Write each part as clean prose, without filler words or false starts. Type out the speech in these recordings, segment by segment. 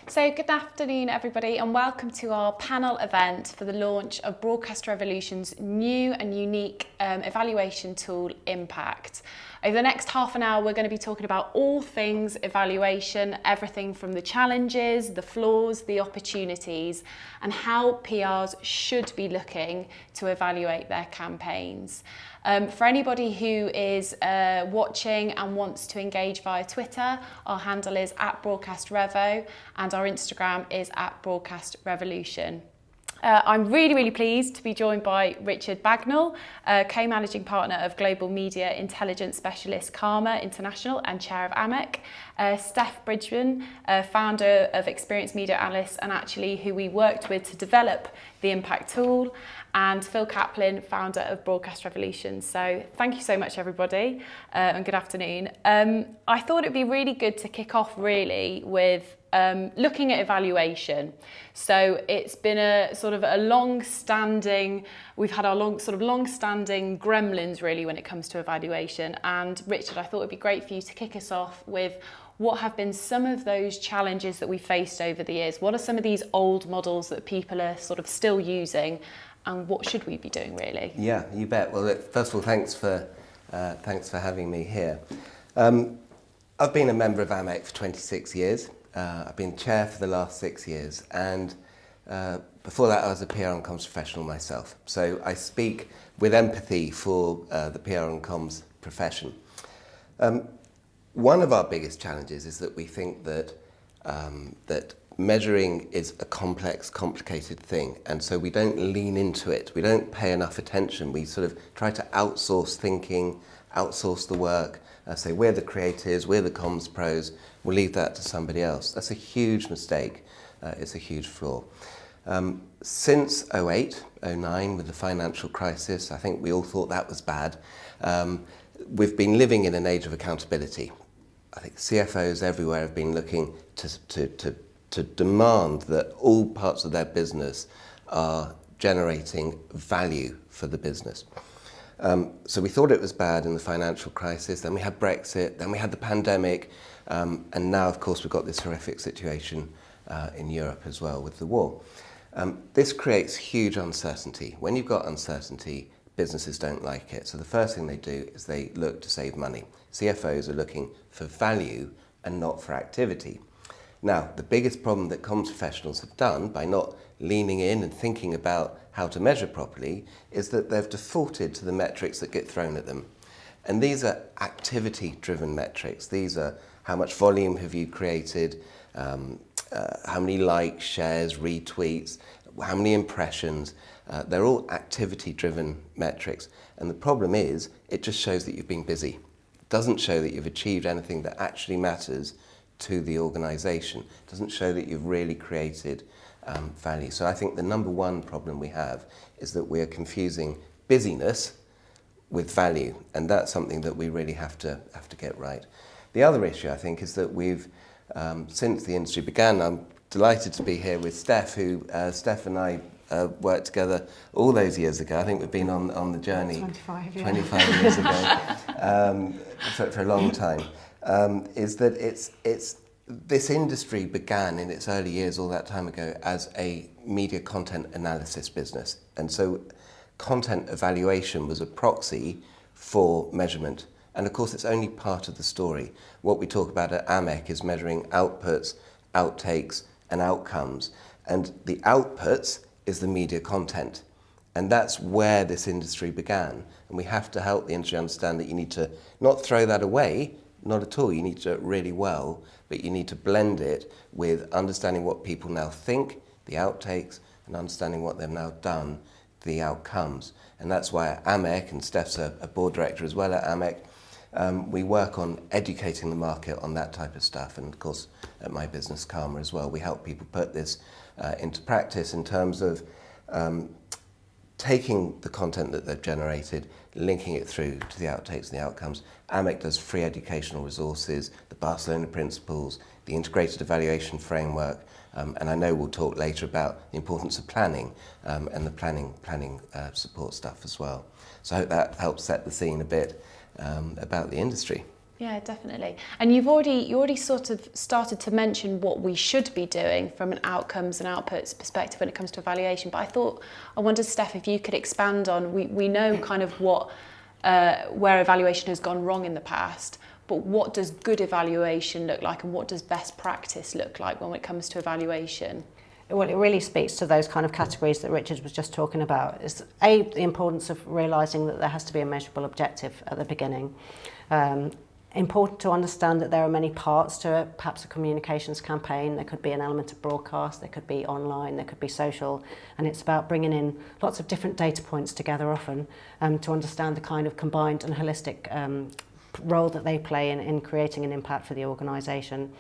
So good afternoon everybody and welcome to our panel event for the launch of Broadcast Revolution's new and unique evaluation tool, Impact. Over the next half an hour we're going to be talking about all things evaluation, everything from the challenges, the flaws, the opportunities and how PRs should be looking to evaluate their campaigns. For anybody who is watching and wants to engage via Twitter, our handle is @BroadcastRevo and our Instagram is @BroadcastRevolution. I'm really pleased to be joined by Richard Bagnall, co-managing partner of Global Media Intelligence Specialist CARMA International and chair of AMEC, Steph Bridgeman, founder of Experienced Media Analysts and actually who we worked with to develop the Impact tool, and Phil Caplin, founder of Broadcast Revolution. So thank you so much everybody and good afternoon. I thought it'd be really good to kick off really with looking at evaluation. So it's been a sort of a long-standing, we've had our long-standing gremlins really when it comes to evaluation. And Richard, I thought it'd be great for you to kick us off with what have been some of those challenges that we faced over the years? What are some of these old models that people are sort of still using? And what should we be doing really? Yeah, you bet. Well, first of all, thanks for having me here. I've been a member of AMEC for 26 years. I've been chair for the last 6 years, and before that I was a PR and comms professional myself. So I speak with empathy for the PR and comms profession. One of our biggest challenges is that we think that measuring is a complex, complicated thing, and so we don't lean into it. We don't pay enough attention. We sort of try to outsource thinking, outsource the work, say we're the creatives, we're the comms pros, we'll leave that to somebody else. That's a huge mistake. It's a huge flaw. Since 2008, 2009, with the financial crisis, I think we all thought that was bad. We've been living in an age of accountability. I think CFOs everywhere have been looking to demand that all parts of their business are generating value for the business. So we thought it was bad in the financial crisis, then we had Brexit, then we had the pandemic, and now of course we've got this horrific situation in Europe as well with the war. This creates huge uncertainty. When you've got uncertainty, businesses don't like it. So the first thing they do is they look to save money. CFOs are looking for value and not for activity. Now, the biggest problem that comms professionals have done by not leaning in and thinking about how to measure properly is that they've defaulted to the metrics that get thrown at them. And these are activity-driven metrics. These are how much volume have you created, how many likes, shares, retweets, how many impressions. They're all activity-driven metrics. And the problem is, it just shows that you've been busy. It doesn't show that you've achieved anything that actually matters to the organisation. It doesn't show that you've really created value. So I think the number one problem we have is that we are confusing busyness with value, and that's something that we really have to get right. The other issue I think is that we've, since the industry began, I'm delighted to be here with Steph, who Steph and I worked together all those years ago. I think we've been on the journey 25 years ago, for a long time. Is that this industry began in its early years all that time ago as a media content analysis business, and so content evaluation was a proxy for measurement, and of course it's only part of the story. What we talk about at AMEC is measuring outputs, outtakes and outcomes, and the outputs is the media content, and that's where this industry began, and we have to help the industry understand that you need to not throw that away. Not at all. You need to do it really well, but you need to blend it with understanding what people now think, the outtakes, and understanding what they've now done, the outcomes. And that's why at AMEC, and Steph's a board director as well at AMEC, we work on educating the market on that type of stuff. And of course, at my business, CARMA, as well, we help people put this into practice in terms of taking the content that they've generated, linking it through to the outtakes and the outcomes. AMEC does free educational resources, the Barcelona Principles, the Integrated Evaluation Framework, and I know we'll talk later about the importance of planning and the planning support stuff as well. So I hope that helps set the scene a bit about the industry. Yeah, definitely. And you already sort of started to mention what we should be doing from an outcomes and outputs perspective when it comes to evaluation. But I wondered, Steph, if you could expand on, we know kind of what where evaluation has gone wrong in the past, but what does good evaluation look like, and what does best practice look like when it comes to evaluation? Well, it really speaks to those kind of categories that Richard was just talking about. Is the importance of realising that there has to be a measurable objective at the beginning. Important to understand that there are many parts to perhaps a communications campaign. There could be an element of broadcast, there could be online, there could be social, and it's about bringing in lots of different data points together often to understand the kind of combined and holistic role that they play in creating an impact for the organisation.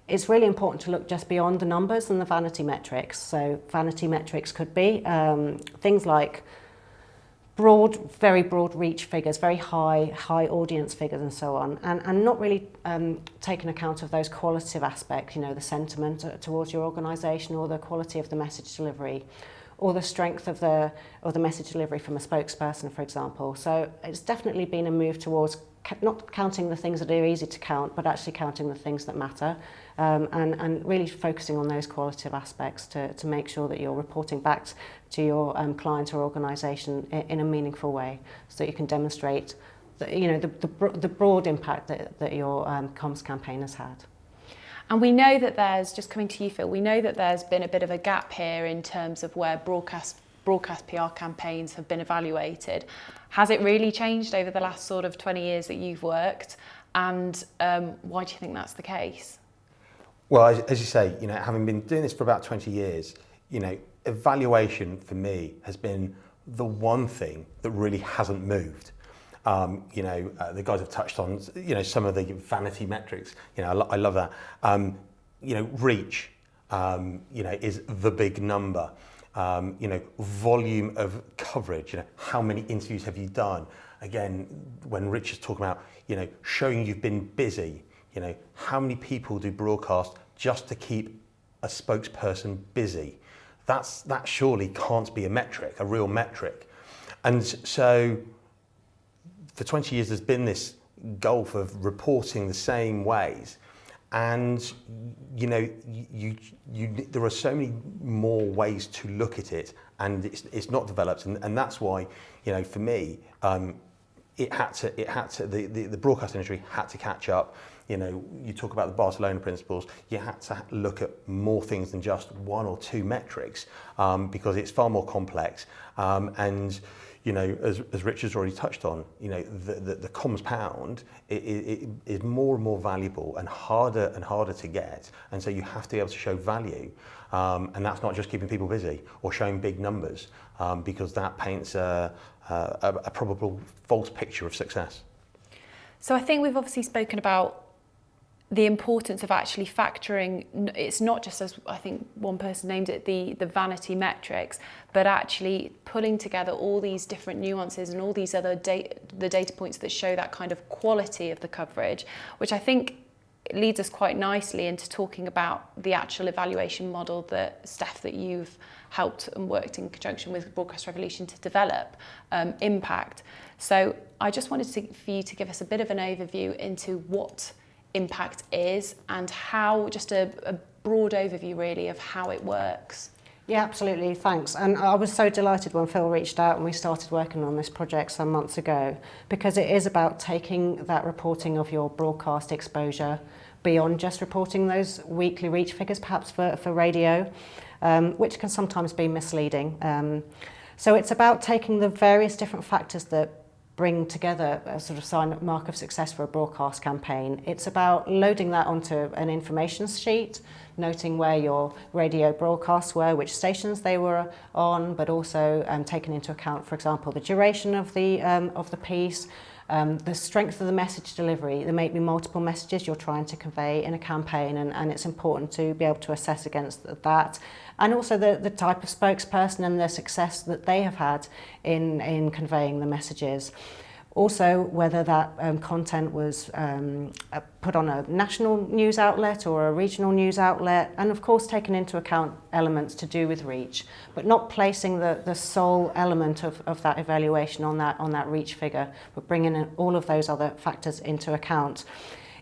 It's really important to look just beyond the numbers and the vanity metrics. So vanity metrics could be things like very broad reach figures, very high audience figures and so on, and not really taking account of those qualitative aspects, the sentiment towards your organisation, or the quality of the message delivery, or the strength of the message delivery from a spokesperson, for example. So it's definitely been a move towards not counting the things that are easy to count, but actually counting the things that matter, and really focusing on those qualitative aspects to make sure that you're reporting back to your client or organisation in a meaningful way, so that you can demonstrate the broad impact that your comms campaign has had. And we know that just coming to you, Phil, we know that there's been a bit of a gap here in terms of where broadcast PR campaigns have been evaluated. Has it really changed over the last sort of 20 years that you've worked? And why do you think that's the case? Well, as you say, having been doing this for about 20 years, evaluation for me has been the one thing that really hasn't moved. The guys have touched on, some of the vanity metrics. I love that. Reach, is the big number. Volume of coverage. How many interviews have you done? Again, when Richard's talking about, showing you've been busy. How many people do broadcast just to keep a spokesperson busy? That surely can't be a real metric. And so for 20 years, there's been this gulf of reporting the same ways. And, there are so many more ways to look at it, and it's not developed. And that's why, for me, the broadcast industry had to catch up. You talk about the Barcelona principles, you had to look at more things than just one or two metrics, because it's far more complex. As Richard's already touched on, the comms pound it is more and more valuable and harder to get. And so you have to be able to show value. And that's not just keeping people busy or showing big numbers, because that paints a probable false picture of success. So I think we've obviously spoken about the importance of actually factoring, it's not just, as I think one person named it, the vanity metrics, but actually pulling together all these different nuances and all these other the data points that show that kind of quality of the coverage, which I think leads us quite nicely into talking about the actual evaluation model that, Steph, that you've helped and worked in conjunction with Broadcast Revolution to develop, Impact. So I just wanted for you to give us a bit of an overview into what Impact is, and how, just a broad overview really of how it works. Yeah, absolutely, thanks. And I was so delighted when Phil reached out and we started working on this project some months ago, because it is about taking that reporting of your broadcast exposure beyond just reporting those weekly reach figures, perhaps for radio, which can sometimes be misleading. So it's about taking the various different factors that bring together a sort of mark of success for a broadcast campaign. It's about loading that onto an information sheet, noting where your radio broadcasts were, which stations they were on, but also taking into account, for example, the duration of the piece, the strength of the message delivery. There may be multiple messages you're trying to convey in a campaign, and it's important to be able to assess against that. And also the type of spokesperson and the success that they have had in conveying the messages. Also, whether that content was put on a national news outlet or a regional news outlet, and of course taking into account elements to do with reach, but not placing the sole element of that evaluation on that reach figure, but bringing in all of those other factors into account.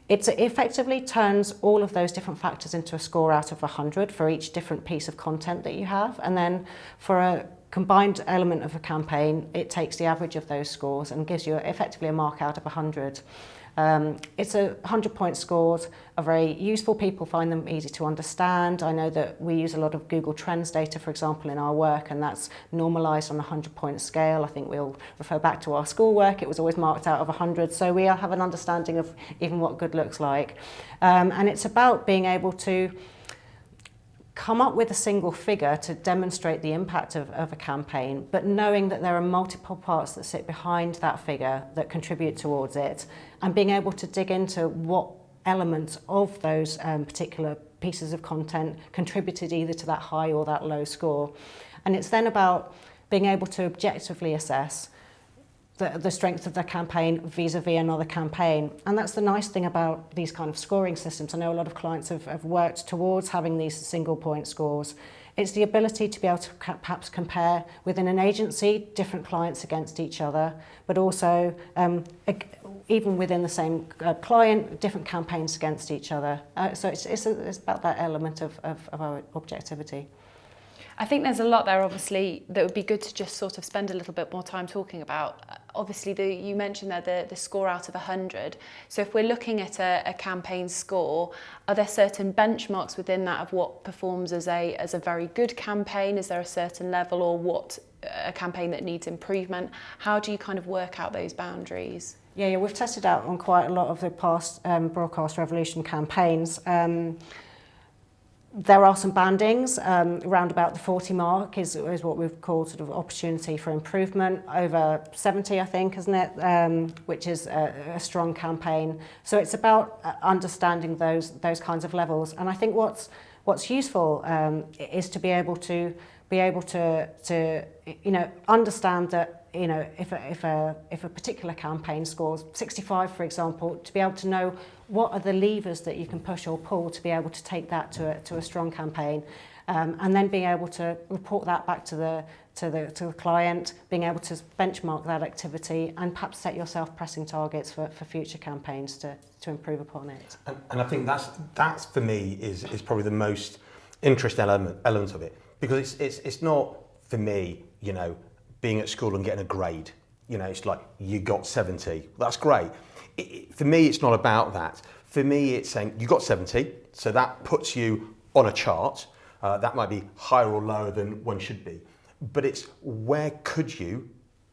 It effectively turns all of those different factors into a score out of 100 for each different piece of content that you have, and then for a combined element of a campaign, it takes the average of those scores and gives you effectively a mark out of 100. It's a 100-point scores are very useful. People find them easy to understand. I know that we use a lot of Google Trends data, for example, in our work, and that's normalised on a 100-point scale. I think we'll refer back to our schoolwork. It was always marked out of 100, so we have an understanding of even what good looks like. And it's about being able to come up with a single figure to demonstrate the impact of a campaign, but knowing that there are multiple parts that sit behind that figure that contribute towards it, and being able to dig into what elements of those particular pieces of content contributed either to that high or that low score. And it's then about being able to objectively assess the strength of the campaign vis-a-vis another campaign. And that's the nice thing about these kind of scoring systems. I know a lot of clients have worked towards having these single point scores. It's the ability to be able to perhaps compare within an agency different clients against each other, but also even within the same client, different campaigns against each other. So it's about that element of our objectivity. I think there's a lot there, obviously, that would be good to just sort of spend a little bit more time talking about. Obviously, you mentioned there the score out of 100. So if we're looking at a campaign score, are there certain benchmarks within that of what performs as a very good campaign? Is there a certain level, or what a campaign that needs improvement? How do you kind of work out those boundaries? Yeah, we've tested out on quite a lot of the past Broadcast Revolution campaigns. There are some bandings, around about the 40 mark is what we've called sort of opportunity for improvement, over 70 I think, isn't it, which is a strong campaign. So it's about understanding those kinds of levels, and I think what's useful is to be able to understand that, if a particular campaign scores 65, for example, to be able to know what are the levers that you can push or pull to be able to take that to a strong campaign, and then being able to report that back to the client, being able to benchmark that activity, and perhaps set yourself pressing targets for future campaigns to improve upon it. And I think that's for me is probably the most interesting element of it, because it's not for me, being at school and getting a grade. It's like, you got 70. That's great. For me, it's not about that. For me, it's saying you got 70, so that puts you on a chart. That might be higher or lower than one should be. But it's, where could you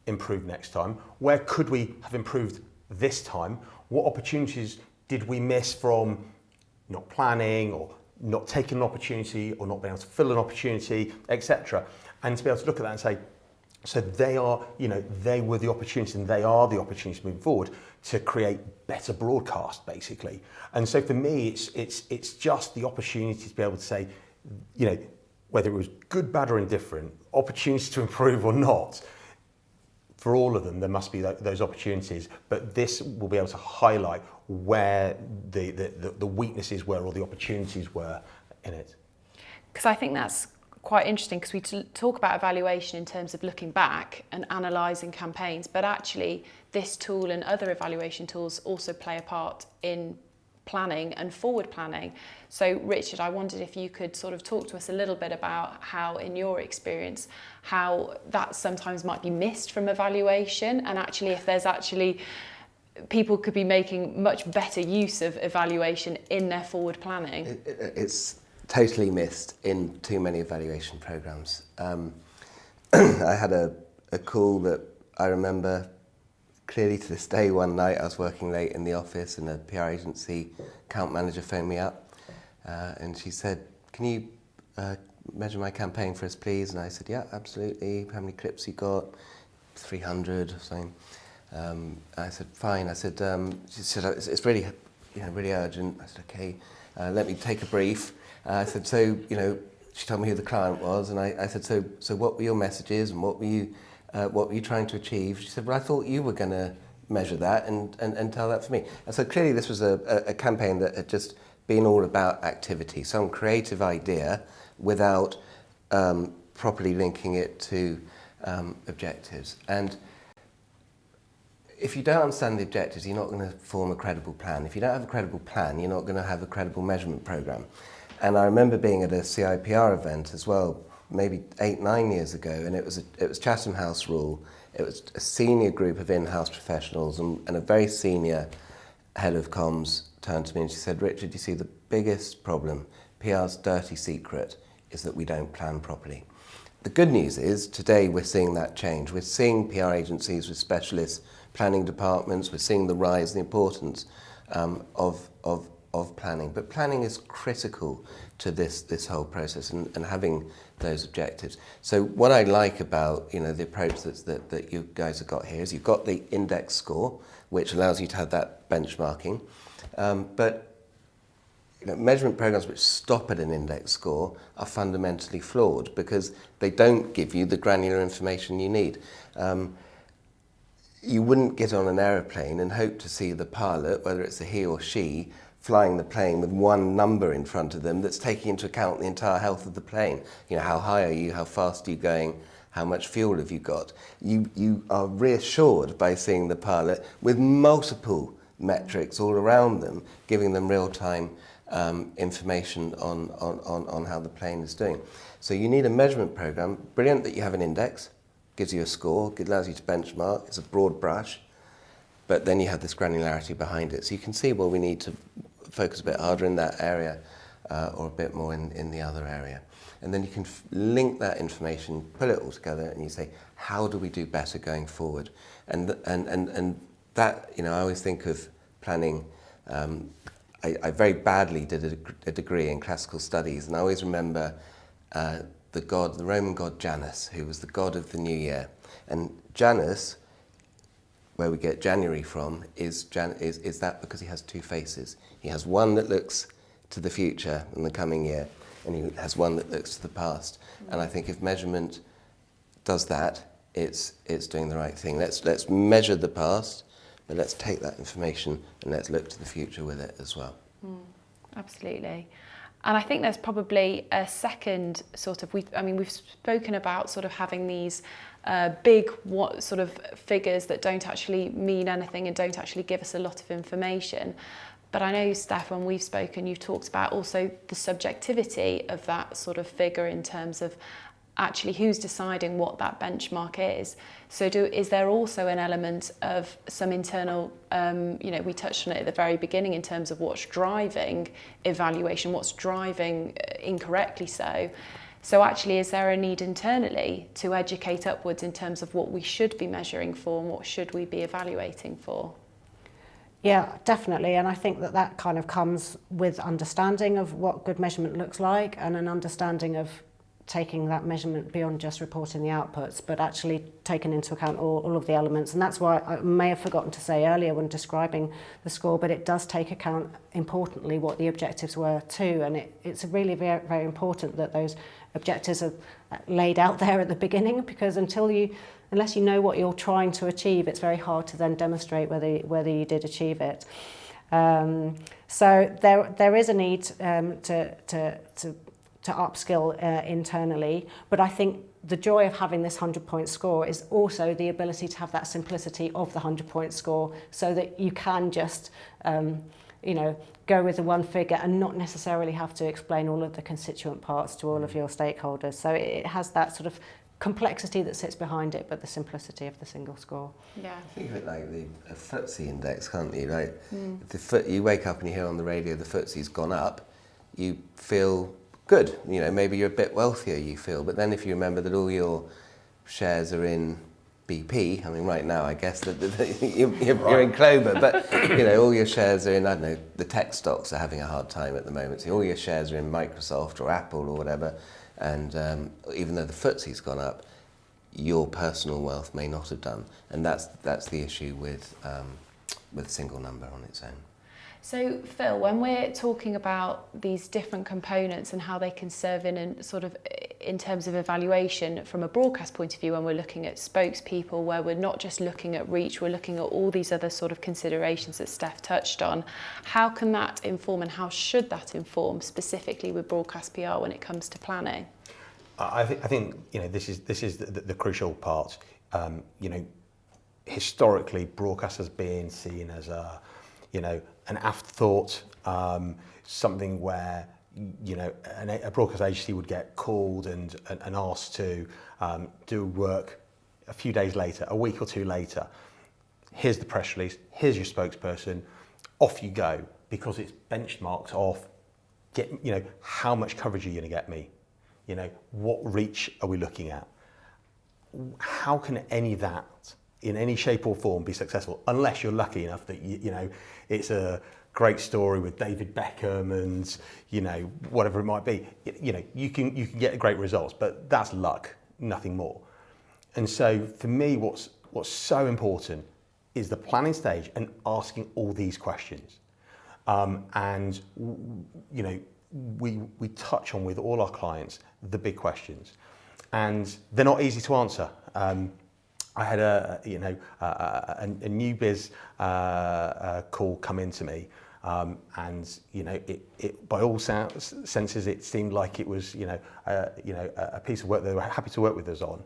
improve next time? Where could we have improved this time? What opportunities did we miss from not planning, or not taking an opportunity, or not being able to fill an opportunity, etc. And to be able to look at that and say, so they are, they were the opportunities, and they are the opportunities moving forward to create better broadcast, basically. And so for me, it's just the opportunity to be able to say, whether it was good, bad, or indifferent, opportunities to improve or not. For all of them, there must be those opportunities, but this will be able to highlight where the weaknesses were, or the opportunities were in it. Because I think that's quite interesting, because we talk about evaluation in terms of looking back and analysing campaigns, but actually this tool and other evaluation tools also play a part in planning and forward planning. So Richard, I wondered if you could sort of talk to us a little bit about how, in your experience, how that sometimes might be missed from evaluation, and actually if there's actually people could be making much better use of evaluation in their forward planning. It's totally missed in too many evaluation programs. I had a call that I remember clearly to this day. One night I was working late in the office, and a PR agency account manager phoned me up, and she said, "Can you measure my campaign for us, please?" And I said, "Yeah, absolutely. How many clips you got?" 300 or something. I said, "Fine." I said, she said, "It's really, really urgent." I said, "Okay, let me take a brief." I said, "So, she told me who the client was," and I said, "So what were your messages, and what were you trying to achieve?" She said, "Well, I thought you were going to measure that and tell that for me. And so clearly this was a campaign that had just been all about activity, some creative idea without properly linking it to objectives. And if you don't understand the objectives, you're not going to form a credible plan. If you don't have a credible plan, you're not going to have a credible measurement programme. And I remember being at a CIPR event as well, maybe 8-9 years ago, and it was Chatham House rule. It was a senior group of in-house professionals, and a very senior head of comms turned to me and she said, "Richard, you see, the biggest problem, PR's dirty secret, is that we don't plan properly." The good news is today we're seeing that change. We're seeing PR agencies with specialist planning departments. We're seeing the rise and the importance of planning. But planning is critical to this whole process and having those objectives. So what I like about the approach that you guys have got here is you've got the index score, which allows you to have that benchmarking. But measurement programs which stop at an index score are fundamentally flawed because they don't give you the granular information you need. You wouldn't get on an aeroplane and hope to see the pilot, whether it's a he or she, flying the plane with one number in front of them that's taking into account the entire health of the plane. How high are you, how fast are you going, how much fuel have you got? You are reassured by seeing the pilot with multiple metrics all around them, giving them real-time information on how the plane is doing. So you need a measurement program. Brilliant that you have an index, gives you a score, it allows you to benchmark, it's a broad brush, but then you have this granularity behind it. So you can see, well, we need to focus a bit harder in that area or a bit more in the other area. And then you can link that information, pull it all together, and you say, how do we do better going forward? And that, I always think of planning. I very badly did a degree in classical studies, and I always remember the Roman god Janus, who was the god of the new year. And Janus, where we get January from, is that because he has two faces. He has one that looks to the future in the coming year, and he has one that looks to the past. And I think if measurement does that, it's doing the right thing. Let's measure the past, but let's take that information and let's look to the future with it as well. Absolutely. And I think there's probably a second sort of, we've spoken about sort of having these big sort of figures that don't actually mean anything and don't actually give us a lot of information. But I know, Steph, when we've spoken, you've talked about also the subjectivity of that sort of figure in terms of actually who's deciding what that benchmark is. So is there also an element of some internal, we touched on it at the very beginning in terms of what's driving evaluation, what's driving incorrectly so. So actually, is there a need internally to educate upwards in terms of what we should be measuring for and what should we be evaluating for? Yeah, definitely. And I think that kind of comes with understanding of what good measurement looks like and an understanding of taking that measurement beyond just reporting the outputs, but actually taking into account all of the elements. And that's why I may have forgotten to say earlier when describing the score, but it does take account, importantly, what the objectives were too. And it's really very, very important that those objectives are laid out there at the beginning, because unless you know what you're trying to achieve, it's very hard to then demonstrate whether you did achieve it. So there is a need to upskill internally, but I think the joy of having this 100-point score is also the ability to have that simplicity of the 100-point score, so that you can just go with the one figure and not necessarily have to explain all of the constituent parts to all of your stakeholders. So it has that sort of complexity that sits behind it, but the simplicity of the single score. Yeah. Think of it like the FTSE index, can't you? Like if you wake up and you hear on the radio the FTSE's gone up, you feel good. Maybe you're a bit wealthier, you feel, but then if you remember that all your shares are in BP, right now I guess that you're in Clover, but all your shares are in, I don't know, the tech stocks are having a hard time at the moment, so all your shares are in Microsoft or Apple or whatever, and even though the FTSE's gone up, your personal wealth may not have done, and that's the issue with a single number on its own. So Phil, when we're talking about these different components and how they can serve in and sort of in terms of evaluation from a broadcast point of view, when we're looking at spokespeople, where we're not just looking at reach, we're looking at all these other sort of considerations that Steph touched on. How can that inform, and how should that inform specifically with broadcast PR when it comes to planning? I think this is the crucial part. Historically, broadcast has been seen as an afterthought, something where a broadcast agency would get called and asked to do work a few days later, a week or two later. Here's the press release, here's your spokesperson, off you go, because it's benchmarked off, how much coverage are you going to get me? What reach are we looking at? How can any of that, in any shape or form, be successful, unless you're lucky enough that it's a great story with David Beckham and whatever it might be. You can get great results, but that's luck, nothing more. And so for me, what's so important is the planning stage and asking all these questions. We touch on with all our clients the big questions, and they're not easy to answer. I had a new biz call come into me, and it by all senses it seemed like it was a piece of work they were happy to work with us on,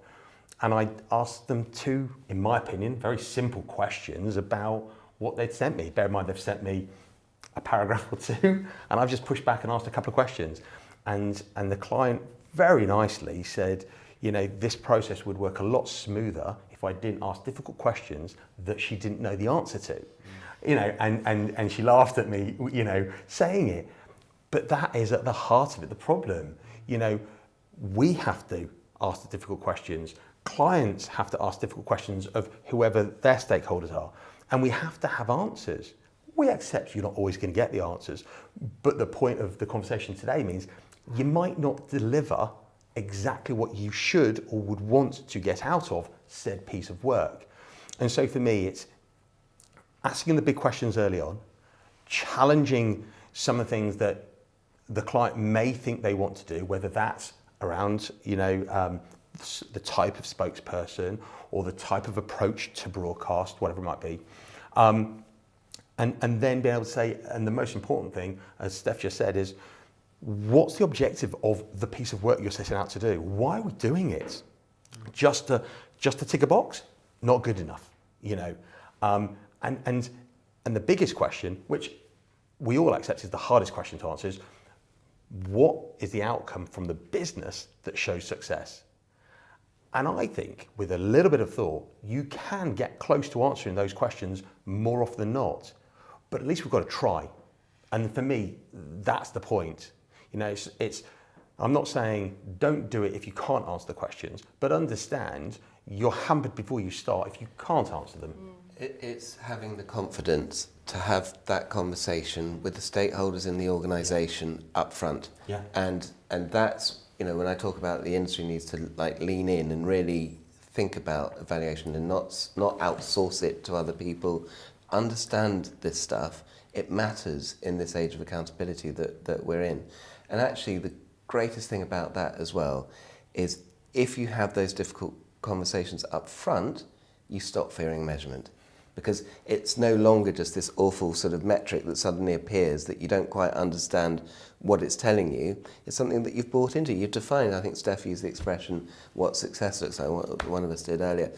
and I asked them two, in my opinion, very simple questions about what they'd sent me. Bear in mind they've sent me a paragraph or two, and I've just pushed back and asked a couple of questions, and the client very nicely said, this process would work a lot smoother if I didn't ask difficult questions that she didn't know the answer to. And she laughed at me, saying it. But that is at the heart of it, the problem. We have to ask the difficult questions. Clients have to ask difficult questions of whoever their stakeholders are. And we have to have answers. We accept you're not always going to get the answers. But the point of the conversation today means you might not deliver exactly what you should or would want to get out of said piece of work. And so for me, it's asking the big questions early on, challenging some of the things that the client may think they want to do, whether that's around, the type of spokesperson or the type of approach to broadcast, whatever it might be. And then be able to say, and the most important thing, as Steph just said, is what's the objective of the piece of work you're setting out to do? Why are we doing it? Just to tick a box? Not good enough, And the biggest question, which we all accept is the hardest question to answer, is what is the outcome from the business that shows success? And I think with a little bit of thought, you can get close to answering those questions more often than not. But at least we've got to try. And for me, that's the point. I'm not saying don't do it if you can't answer the questions, but understand you're hampered before you start if you can't answer them. It's having the confidence to have that conversation with the stakeholders in the organisation up front. Yeah. And that's, when I talk about the industry needs to lean in and really think about evaluation and not outsource it to other people. Understand this stuff. It matters in this age of accountability that we're in. And actually the greatest thing about that as well is if you have those difficult conversations up front, you stop fearing measurement. Because it's no longer just this awful sort of metric that suddenly appears that you don't quite understand what it's telling you. It's something that you've bought into. You've defined, I think Steph used the expression, what success looks like, what one of us did earlier.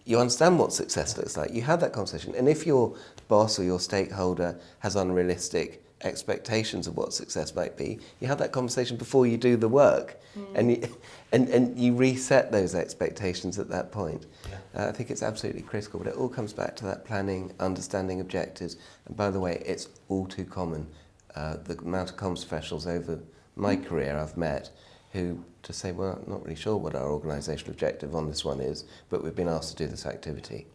You understand what success looks like. You have that conversation. And if your boss or your stakeholder has unrealistic expectations of what success might be, you have that conversation before you do the work. And you reset those expectations at that point. Yeah. I think it's absolutely critical, but it all comes back to that planning, understanding objectives. And by the way, it's all too common. The amount of comms professionals over my career I've met who just say, well, I'm not really sure what our organisational objective on this one is, but we've been asked to do this activity.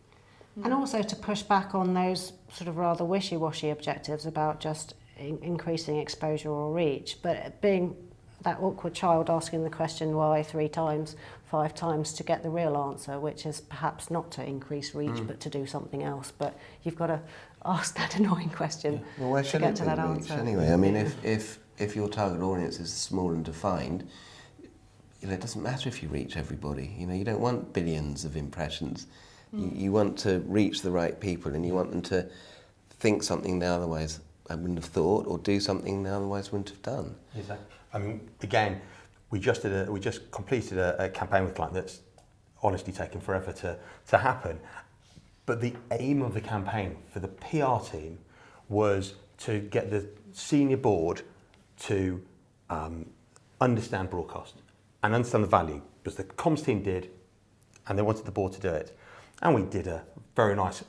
And also to push back on those sort of rather wishy-washy objectives about just increasing exposure or reach, but being that awkward child asking the question why 3 times, 5 times to get the real answer, which is perhaps not to increase reach, but to do something else. But you've got to ask that annoying question to get to that answer. Anyway, I mean, if your target audience is small and defined, it doesn't matter if you reach everybody. You don't want billions of impressions. You want to reach the right people, and you want them to think something they otherwise wouldn't have thought, or do something they otherwise wouldn't have done. Exactly. I mean, again, we just completed a campaign with a client that's honestly taken forever to happen. But the aim of the campaign for the PR team was to get the senior board to understand broadcast and understand the value, because the comms team did, and they wanted the board to do it. And we did a very nice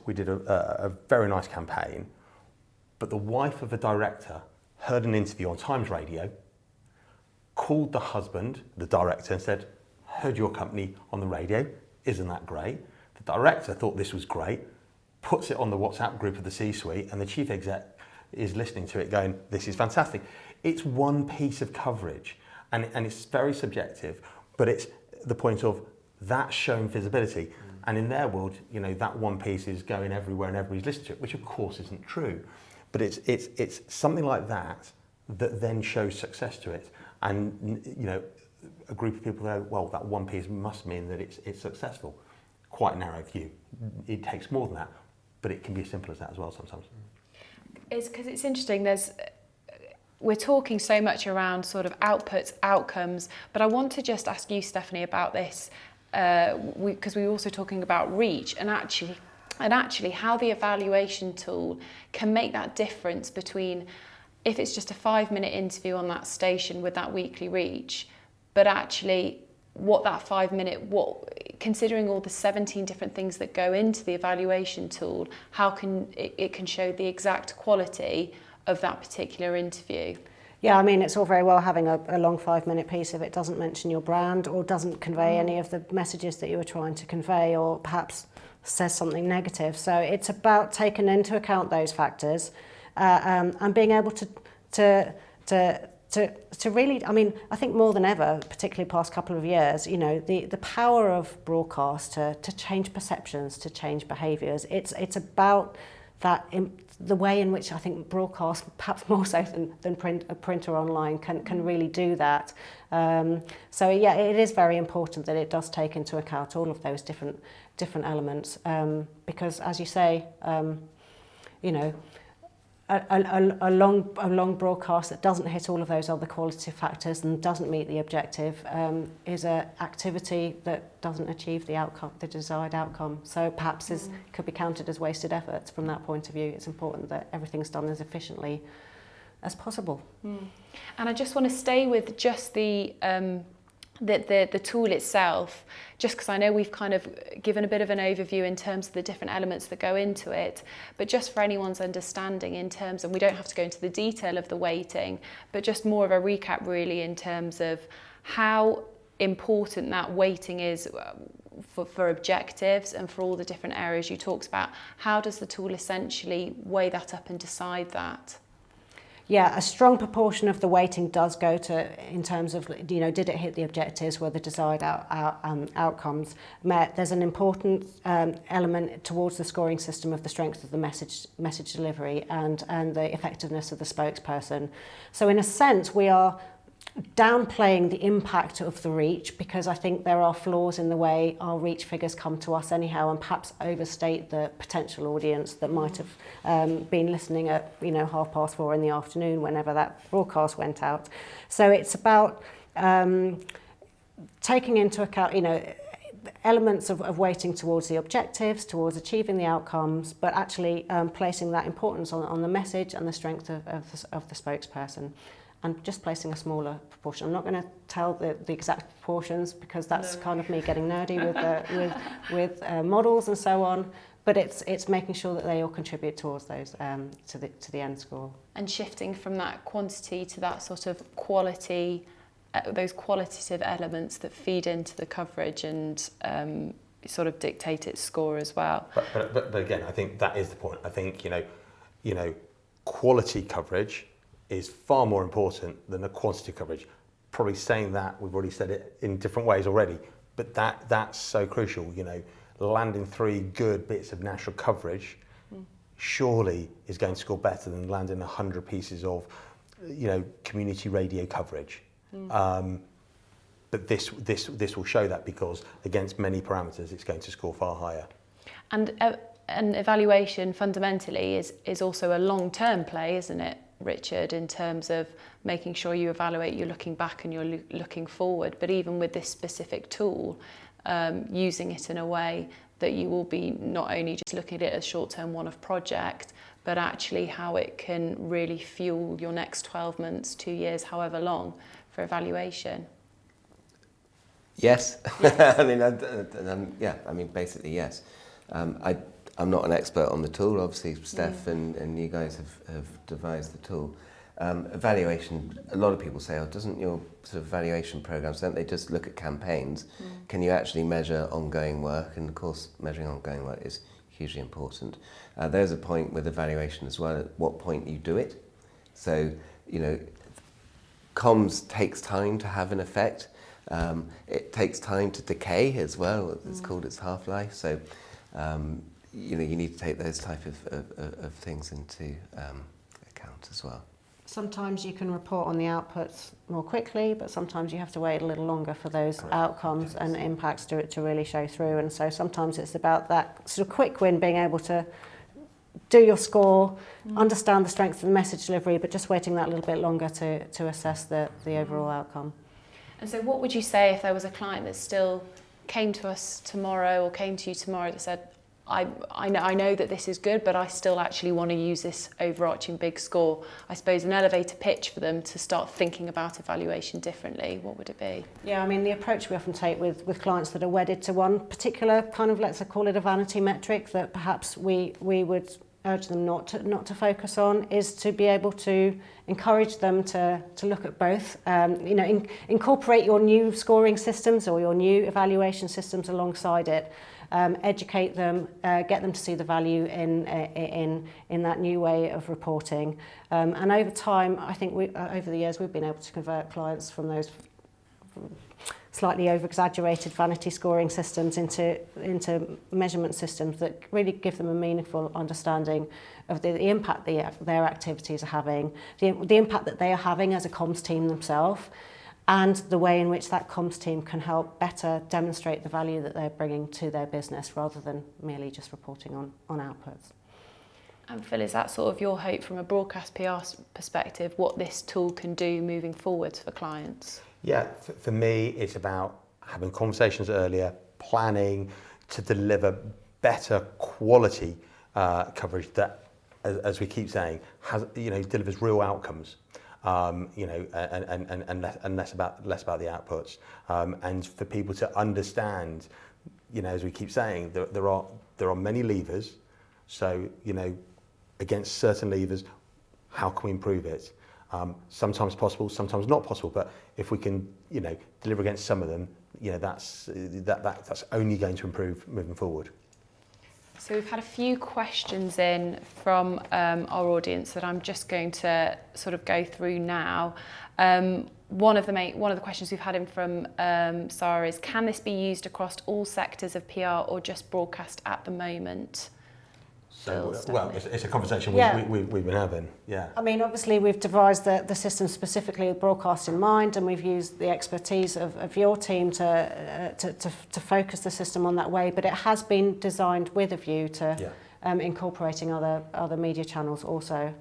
campaign. But the wife of a director heard an interview on Times Radio, called the husband, the director, and said, "Heard your company on the radio, isn't that great?" The director thought this was great, puts it on the WhatsApp group of the C-suite, and the chief exec is listening to it going, "This is fantastic." It's one piece of coverage, and it's very subjective, but it's the point of that showing visibility. And in their world, that one piece is going everywhere and everybody's listening to it, which of course isn't true. But it's something like that then shows success to it. And a group of people go, well, that one piece must mean that it's successful. Quite a narrow view. It takes more than that, but it can be as simple as that as well sometimes. It's because it's interesting. We're talking so much around sort of outputs, outcomes, but I want to just ask you, Stephanie, about this because we were also talking about reach and actually how the evaluation tool can make that difference between if it's just a 5-minute interview on that station with that weekly reach, but actually what that 5-minute, considering all the 17 different things that go into the evaluation tool, how can it can show the exact quality of that particular interview. Yeah, I mean, it's all very well having a long 5-minute piece if it doesn't mention your brand or doesn't convey any of the messages that you were trying to convey, or perhaps says something negative. So it's about taking into account those factors and being able to really, I mean, I think more than ever, particularly past couple of years, the power of broadcast to change perceptions, to change behaviours. It's about that the way in which I think broadcast, perhaps more so than print or online, can really do that. So yeah, it is very important that it does take into account all of those different elements, because as you say, a long broadcast that doesn't hit all of those other qualitative factors and doesn't meet the objective is an activity that doesn't achieve the desired outcome. So perhaps could be counted as wasted efforts from that point of view. It's important that everything's done as efficiently as possible. And I just want to stay with just the tool itself, just because I know we've kind of given a bit of an overview in terms of the different elements that go into it, but just for anyone's understanding in terms, and we don't have to go into the detail of the weighting, but just more of a recap really in terms of how important that weighting is for objectives and for all the different areas you talked about. How does the tool essentially weigh that up and decide that? Yeah, a strong proportion of the weighting does go to, in terms of, did it hit the objectives, were the desired outcomes met? There's an important element towards the scoring system of the strength of the message delivery and the effectiveness of the spokesperson. So in a sense, we are downplaying the impact of the reach, because I think there are flaws in the way our reach figures come to us anyhow, and perhaps overstate the potential audience that might have been listening at 4:30 in the afternoon whenever that broadcast went out. So it's about taking into account elements of weighting towards the objectives, towards achieving the outcomes, but actually placing that importance on the message and the strength of the spokesperson. And just placing a smaller proportion. I'm not going to tell the exact proportions, because that's kind of me getting nerdy with models and so on. But it's making sure that they all contribute towards those to the end score. And shifting from that quantity to that sort of quality, those qualitative elements that feed into the coverage and sort of dictate its score as well. But again, I think that is the point. I think quality coverage is far more important than the quantity coverage. Probably saying that, we've already said it in different ways already, but that's so crucial. Landing 3 good bits of national coverage surely is going to score better than landing 100 pieces of community radio coverage. But this will show that, because against many parameters, it's going to score far higher. And evaluation fundamentally is also a long-term play, isn't it, Richard, in terms of making sure you evaluate, you're looking back and you're looking forward. But even with this specific tool, using it in a way that you will be not only just looking at it as short-term one-off project, but actually how it can really fuel your next 12 months, 2 years, however long, for evaluation. Yes. Yes. I mean, basically, yes. I'm not an expert on the tool. Obviously, Steph and you guys have devised the tool. Evaluation, a lot of people say, oh, doesn't your sort of evaluation programs, don't they just look at campaigns? Can you actually measure ongoing work? And of course, measuring ongoing work is hugely important. There's a point with evaluation as well, at what point you do it. So, comms takes time to have an effect. It takes time to decay as well. It's called its half-life. So, you need to take those type of things into account as well. Sometimes you can report on the outputs more quickly, but sometimes you have to wait a little longer for those outcomes and impacts to really show through. And so sometimes it's about that sort of quick win, being able to do your score, understand the strength of the message delivery, but just waiting that little bit longer to assess the overall outcome. And so what would you say if there was a client that still came to us tomorrow or came to you tomorrow that said, I know that this is good, but I still actually want to use this overarching big score? I suppose an elevator pitch for them to start thinking about evaluation differently, what would it be? Yeah, I mean, the approach we often take with clients that are wedded to one particular kind of, let's call it a vanity metric, that perhaps we would urge them not to focus on, is to be able to encourage them to look at both. Incorporate your new scoring systems or your new evaluation systems alongside it. Educate them, get them to see the value in that new way of reporting. And over time, I think over the years, we've been able to convert clients from those slightly over-exaggerated vanity scoring systems into measurement systems that really give them a meaningful understanding of the impact their activities are having, the impact that they are having as a comms team themselves, and the way in which that comms team can help better demonstrate the value that they're bringing to their business, rather than merely just reporting on outputs. And Phil, is that sort of your hope from a broadcast PR perspective, what this tool can do moving forward for clients? Yeah, for me, it's about having conversations earlier, planning to deliver better quality coverage that, as we keep saying, delivers real outcomes. And less about the outputs, and for people to understand, as we keep saying, there are many levers. So against certain levers, how can we improve it? Sometimes possible, sometimes not possible. But if we can, deliver against some of them, that's only going to improve moving forward. So we've had a few questions in from our audience that I'm just going to sort of go through now. One of the questions we've had in from Sarah is, can this be used across all sectors of PR or just broadcast at the moment? So, it's a conversation we've been having, yeah. I mean, obviously we've devised the system specifically with broadcast in mind, and we've used the expertise of your team to focus the system on that way, but it has been designed with a view to incorporating other media channels also.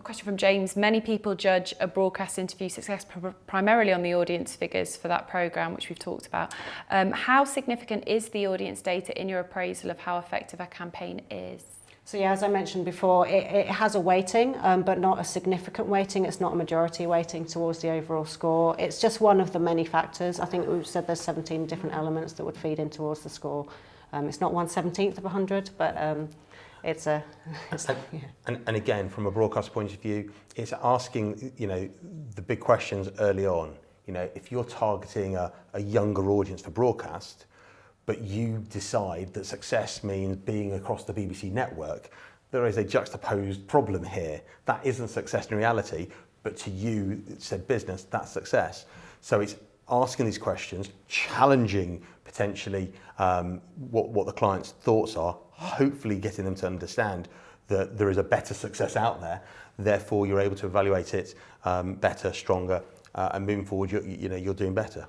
Question from James. Many people judge a broadcast interview success primarily on the audience figures for that programme, which we've talked about. How significant is the audience data in your appraisal of how effective a campaign is? So yeah, as I mentioned before, it has a weighting, but not a significant weighting. It's not a majority weighting towards the overall score. It's just one of the many factors. I think we've said there's 17 different elements that would feed in towards the score. It's not 1/17 of 100, but And again, from a broadcast point of view, it's asking, the big questions early on. If you're targeting a younger audience for broadcast, but you decide that success means being across the BBC network, there is a juxtaposed problem here. That isn't success in reality, but to you, said business, that's success. So it's asking these questions, challenging potentially what the client's thoughts are, hopefully getting them to understand that there is a better success out there. Therefore, you're able to evaluate it better, stronger, and moving forward, you're doing better.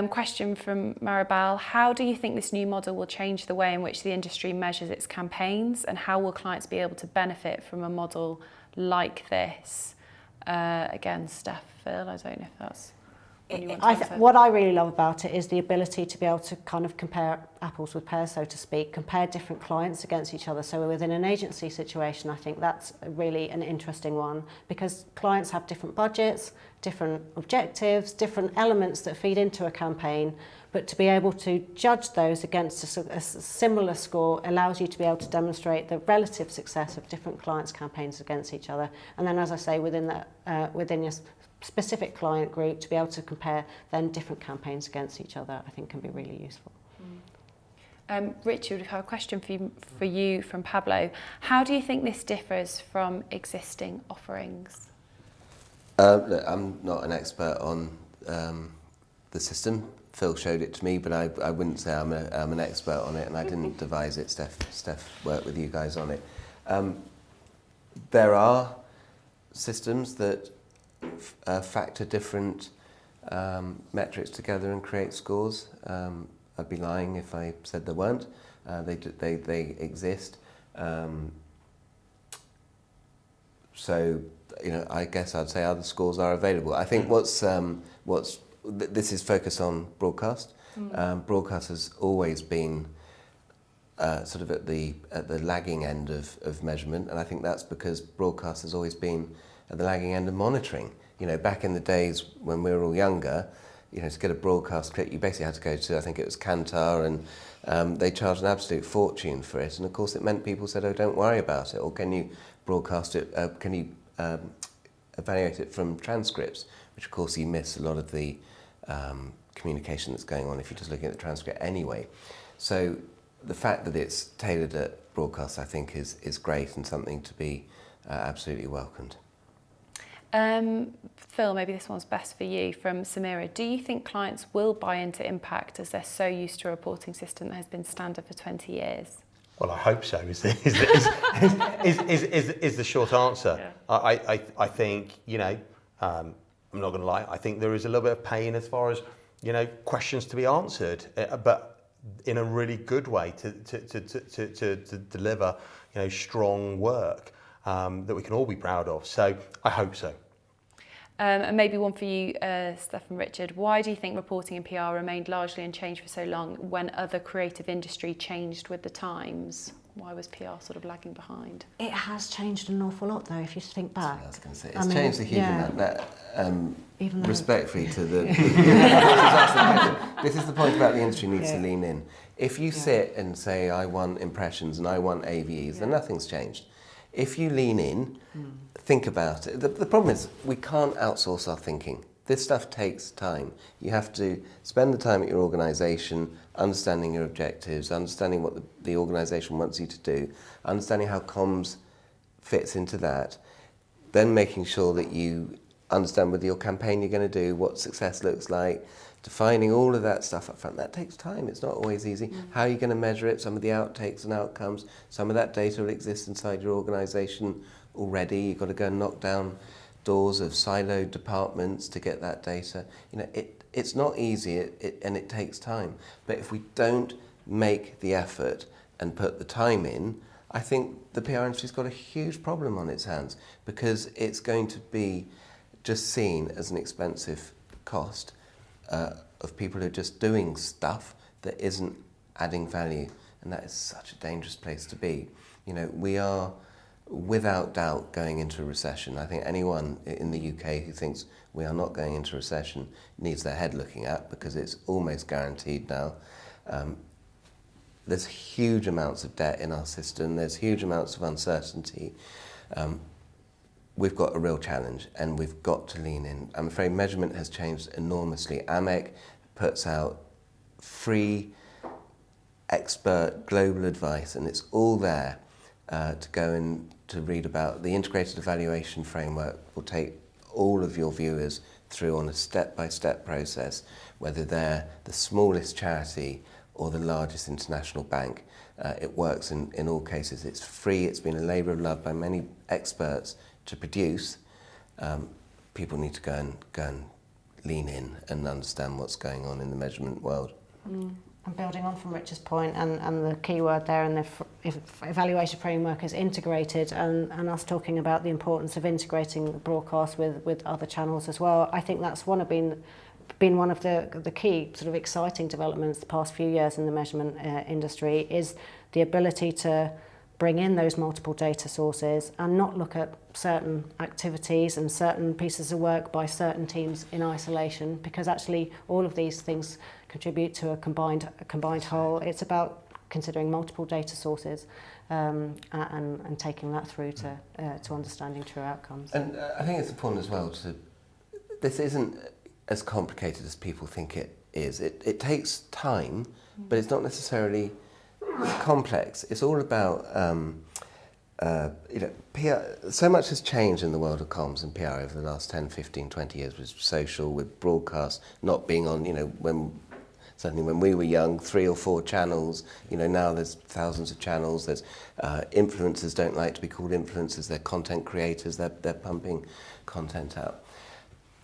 Question from Maribel. How do you think this new model will change the way in which the industry measures its campaigns, and how will clients be able to benefit from a model like this? Again, Steph, Phil, I don't know if that's what you want to answer. What I really love about it is the ability to be able to kind of compare apples with pears, so to speak, compare different clients against each other. So within an agency situation, I think that's really an interesting one, because clients have different budgets, different objectives, different elements that feed into a campaign, but to be able to judge those against a similar score allows you to be able to demonstrate the relative success of different clients' campaigns against each other. And then, as I say, within that, within your specific client group, to be able to compare then different campaigns against each other, I think can be really useful. Richard, we have a question for you from Pablo. How do you think this differs from existing offerings? Look, I'm not an expert on the system. Phil showed it to me, but I wouldn't say I'm an expert on it, and I didn't devise it. Steph worked with you guys on it. There are systems that factor different metrics together and create scores. I'd be lying if I said there weren't. They exist. So, I guess I'd say other scores are available. I think this is focused on broadcast. Broadcast has always been sort of at the lagging end of measurement, and I think that's because broadcast has always been at the lagging end of monitoring. Back in the days when we were all younger, to get a broadcast clip, you basically had to go to, I think it was Kantar, and they charged an absolute fortune for it. And of course, it meant people said, "Oh, don't worry about it," or "Can you broadcast it? Can you evaluate it from transcripts?" Which, of course, you miss a lot of the communication that's going on if you're just looking at the transcript anyway. So the fact that it's tailored at broadcast, I think, is great and something to be absolutely welcomed. Phil, maybe this one's best for you, from Samira. Do you think clients will buy into impact as they're so used to a reporting system that has been standard for 20 years? Well, I hope so, is the short answer. Yeah. I think, I'm not going to lie, I think there is a little bit of pain as far as, questions to be answered, but in a really good way to deliver, strong work that we can all be proud of. So I hope so. And maybe one for you, Steph and Richard. Why do you think reporting and PR remained largely unchanged for so long when other creative industry changed with the times? Why was PR sort of lagging behind? It has changed an awful lot, though, if you think back. I was going to say, it's changed a huge amount. Respectfully to the... This is the point about the industry needs to lean in. If you sit and say, I want impressions and I want AVEs, then nothing's changed. If you lean in, think about it. The problem is we can't outsource our thinking. This stuff takes time. You have to spend the time at your organisation, understanding your objectives, understanding what the organisation wants you to do, understanding how comms fits into that, then making sure that you understand whether your campaign you're going to do, what success looks like, defining all of that stuff up front. That takes time. It's not always easy. How are you going to measure it? Some of the outtakes and outcomes, some of that data will exist inside your organisation already. You've got to go and knock down doors of siloed departments to get that data. It's not easy and it takes time. But if we don't make the effort and put the time in, I think the PR industry's got a huge problem on its hands, because it's going to be just seen as an expensive cost of people who are just doing stuff that isn't adding value, and that is such a dangerous place to be. We are without doubt going into a recession. I think anyone in the UK who thinks we are not going into recession needs their head looking at, because it's almost guaranteed now. There's huge amounts of debt in our system, there's huge amounts of uncertainty. We've got a real challenge and we've got to lean in. I'm afraid measurement has changed enormously. AMEC puts out free, expert global advice, and it's all there to go and to read about. The integrated evaluation framework will take all of your viewers through on a step-by-step process, whether they're the smallest charity or the largest international bank. It works in all cases. It's free. It's been a labour of love by many experts to produce. people need to go and lean in and understand what's going on in the measurement world. And building on from Richard's point, and the key word there in the evaluation framework is integrated, and us talking about the importance of integrating broadcast with other channels as well. I think that's been one of the key sort of exciting developments the past few years in the measurement industry, is the ability to bring in those multiple data sources and not look at certain activities and certain pieces of work by certain teams in isolation, because actually all of these things contribute to a combined whole. It's about considering multiple data sources and taking that through to understanding true outcomes. And I think it's important as well this isn't as complicated as people think it is. It takes time, but it's not necessarily complex. It's all about PR. So much has changed in the world of comms and PR over the last 10, 15, 20 years, with social, with broadcast not being on, certainly when we were young, 3 or 4 channels. Now there's thousands of channels. There's influencers don't like to be called influencers. They're content creators. They're pumping content out.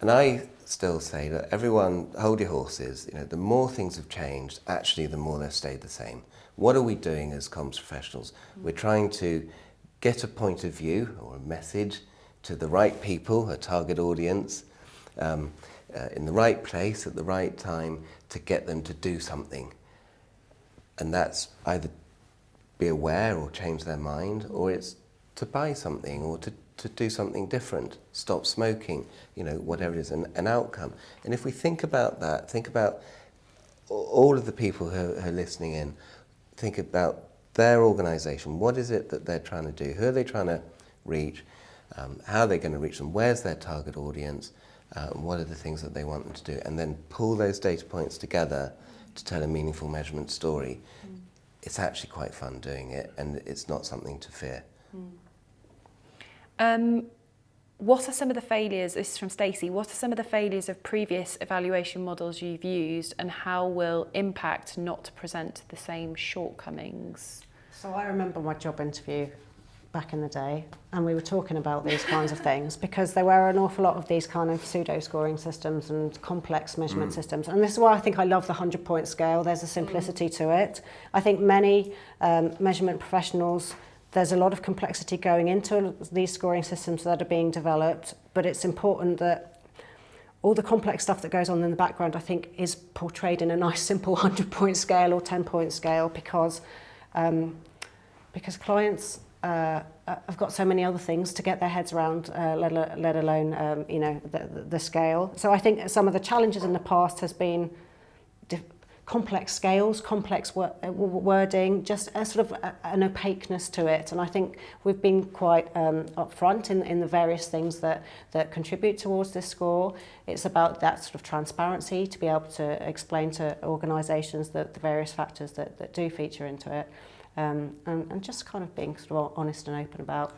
And I still say that everyone, hold your horses. The more things have changed, actually, the more they've stayed the same. What are we doing as comms professionals? We're trying to get a point of view or a message to the right people, a target audience, in the right place at the right time, to get them to do something. And that's either be aware or change their mind, or it's to buy something or to do something different, stop smoking, whatever it is, an outcome. And if we think about that, think about all of the people who are listening in, think about their organisation. What is it that they're trying to do? Who are they trying to reach? How are they going to reach them? Where's their target audience? What are the things that they want them to do? And then pull those data points together to tell a meaningful measurement story. It's actually quite fun doing it, and it's not something to fear. What are some of the failures, this is from Stacey, what are some of the failures of previous evaluation models you've used, and how will impact not present the same shortcomings? So I remember my job interview back in the day, and we were talking about these kinds of things, because there were an awful lot of these kind of pseudo-scoring systems and complex measurement systems. And this is why I think I love the 100-point scale. There's a simplicity to it. I think many measurement professionals, there's a lot of complexity going into these scoring systems that are being developed, but it's important that all the complex stuff that goes on in the background, I think, is portrayed in a nice, simple 100-point scale or 10-point scale, because clients have got so many other things to get their heads around, let alone the scale. So I think some of the challenges in the past has been complex scales, complex wording, just a sort of an opaqueness to it. And I think we've been quite upfront in the various things that contribute towards this score. It's about that sort of transparency, to be able to explain to organisations the various factors that do feature into it. And just kind of being sort of honest and open about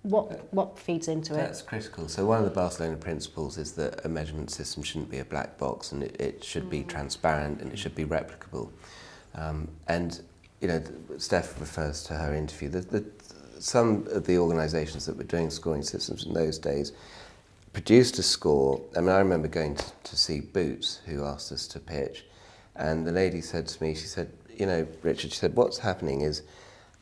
what feeds into it. That's critical. So one of the Barcelona principles is that a measurement system shouldn't be a black box, and it should be transparent, and it should be replicable. And Steph refers to her interview. Some of the organisations that were doing scoring systems in those days produced a score. I mean, I remember going to see Boots, who asked us to pitch, and the lady said to me, she said, Richard, she said, what's happening is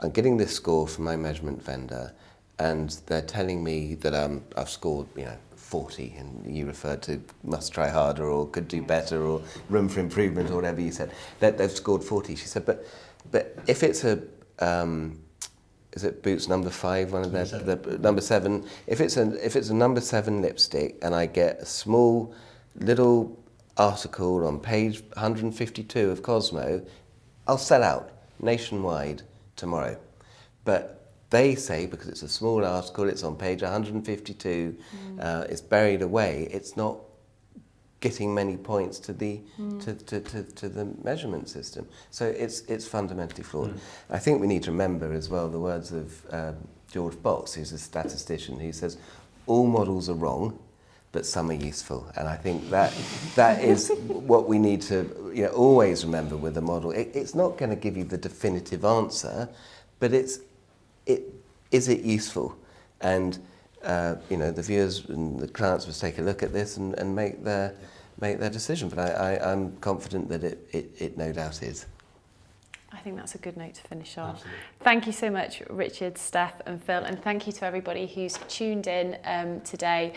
I'm getting this score from my measurement vendor, and they're telling me that I've scored, 40, and you referred to must try harder or could do better or room for improvement or whatever you said. They've scored 40. She said, but if it's a, is it Boots number 5, one of their, the number 7? If it's a number 7 lipstick, and I get a small little article on page 152 of Cosmo, I'll sell out nationwide tomorrow. But they say, because it's a small article, it's on page 152, it's buried away, it's not getting many points to the to the measurement system. So it's fundamentally flawed. I think we need to remember as well the words of George Box, who's a statistician, who says all models are wrong, but some are useful. And I think that is what we need to always remember with a model. It's not going to give you the definitive answer, but is it useful? And the viewers and the clients must take a look at this and make their decision. But I'm confident that it no doubt is. I think that's a good note to finish on. Absolutely. Thank you so much, Richard, Steph and Phil, and thank you to everybody who's tuned in today.